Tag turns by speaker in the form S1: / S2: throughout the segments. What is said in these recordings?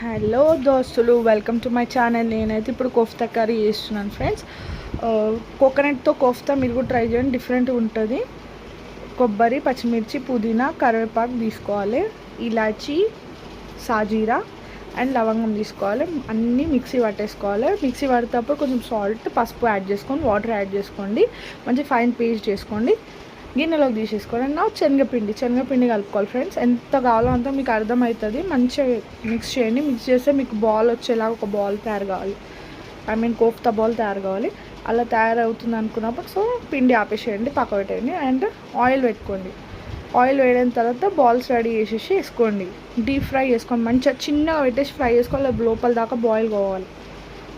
S1: Hello దోస్తులు, welcome to my channel. నేనైతే ఇప్పుడు కోఫ్తా కర్రీ చేస్తున్నాను ఫ్రెండ్స్. కోకోనట్తో కోఫ్తా మీరు కూడా ట్రై చేయండి, డిఫరెంట్ ఉంటుంది. కొబ్బరి, పచ్చిమిర్చి, పుదీనా, కరివేపాకు తీసుకోవాలి, ఇలాచీ, సాజీరా అండ్ లవంగం తీసుకోవాలి. అన్నీ మిక్సీ పట్టేసుకోవాలి. మిక్సీ పట్టేటప్పుడు కొంచెం సాల్ట్, పసుపు యాడ్ చేసుకొని వాటర్ యాడ్ చేసుకోండి. మంచి ఫైన్ పేస్ట్ చేసుకోండి. గిన్నెలోకి తీసేసుకోండి. నా శనగపిండి కలుపుకోవాలి ఫ్రెండ్స్. ఎంత కావాలో అంత మీకు అర్థమవుతుంది. మంచిగా మిక్స్ చేయండి. మిక్స్ చేస్తే మీకు బాల్ వచ్చేలాగా ఒక బాల్ తయారు కావాలి. కోఫ్తా బాల్ తయారు కావాలి. అలా తయారవుతుంది అనుకున్నప్పుడు సో పిండి ఆపేసేయండి, పక్క పెట్టేయండి. అండ్ ఆయిల్ పెట్టుకోండి. ఆయిల్ వేడిన తర్వాత బాల్స్ రెడీ చేసేసి వేసుకోండి. డీప్ ఫ్రై చేసుకోండి. మంచిగా చిన్నగా పెట్టేసి ఫ్రై చేసుకోవాలి. లోపల దాకా బాయిల్ కావాలి.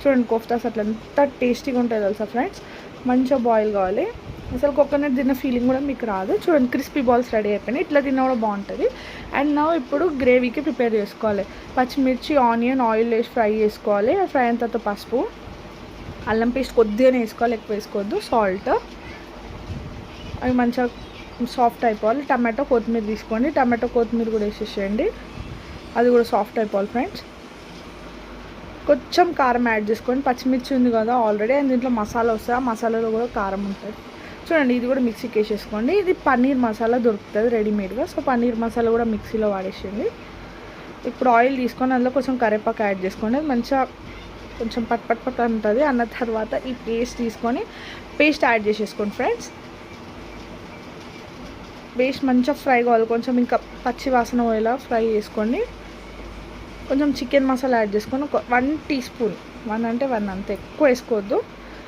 S1: చూడండి, కోఫ్తాస్ అట్లా ఎంత టేస్టీగా ఉంటుంది తెలుసా ఫ్రెండ్స్. మంచిగా బాయిల్ కావాలి. అసలు కోకోనట్ తిన్న ఫీలింగ్ కూడా మీకు రాదు. చూడండి, క్రిస్పీ బాల్స్ రెడీ అయిపోయినాయి. ఇట్లా తిన్నా కూడా బాగుంటుంది. అండ్ నా ఇప్పుడు గ్రేవీకి ప్రిపేర్ చేసుకోవాలి. పచ్చిమిర్చి, ఆనియన్, ఆయిల్ వేసి ఫ్రై చేసుకోవాలి. ఫ్రై అయిన తర్వాత పసుపు, అల్లం పేస్ట్ కొద్దిగానే వేసుకోవాలి, ఎక్కువ వేసుకోవద్దు. సాల్ట్, అవి మంచిగా సాఫ్ట్ అయిపోవాలి. టమాటో, కొత్తిమీర తీసుకోండి. టమాటో, కొత్తిమీర కూడా వేసేసేయండి. అది కూడా సాఫ్ట్ అయిపోవాలి ఫ్రెండ్స్. కొంచెం కారం యాడ్ చేసుకోండి. పచ్చిమిర్చి ఉంది కదా ఆల్రెడీ, అండ్ దీంట్లో మసాలా వస్తుంది. ఆ మసాలాలో కూడా కారం ఉంటుంది. చూడండి, ఇది కూడా మిక్సీకి వేసేసుకోండి. ఇది పన్నీర్ మసాలా దొరుకుతుంది రెడీమేడ్గా. సో పన్నీర్ మసాలా కూడా మిక్సీలో వాడేసేయండి. ఇప్పుడు ఆయిల్ తీసుకొని అందులో కొంచెం కరివేపాకు యాడ్ చేసుకోండి. మంచిగా కొంచెం పట్ ఉంటుంది. అన్న తర్వాత ఈ పేస్ట్ తీసుకొని పేస్ట్ యాడ్ చేసేసుకోండి ఫ్రెండ్స్. పేస్ట్ మంచిగా ఫ్రై కావాలి. కొంచెం ఇంకా పచ్చి వాసన పోయేలా ఫ్రై చేసుకోండి. కొంచెం చికెన్ మసాలా యాడ్ చేసుకొని 1 టీ స్పూన్, 1 అంటే 1 అంతే, ఎక్కువ వేసుకోవద్దు.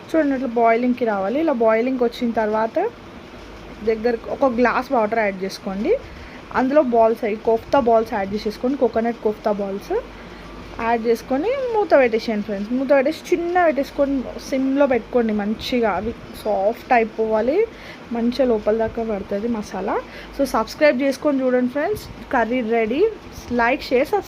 S1: చూడండి, ఇట్లా బాయిలింగ్కి రావాలి. ఇలా బాయిలింగ్కి వచ్చిన తర్వాత దగ్గరకు ఒక గ్లాస్ వాటర్ యాడ్ చేసుకోండి. అందులో బాల్స్ కోఫ్తా బాల్స్ యాడ్ చేసేసుకోండి. కోకోనట్ కోఫ్తా బాల్స్ యాడ్ చేసుకొని మూత పెట్టేసేయండి ఫ్రెండ్స్. మూత పెట్టేసి చిన్న పెట్టేసుకొని సిమ్లో పెట్టుకోండి. మంచిగా అవి సాఫ్ట్ అయిపోవాలి. మంచిగా లోపల దాకా పడుతుంది మసాలా. సో సబ్స్క్రైబ్ చేసుకొని చూడండి friends. Curry ready. Like, share,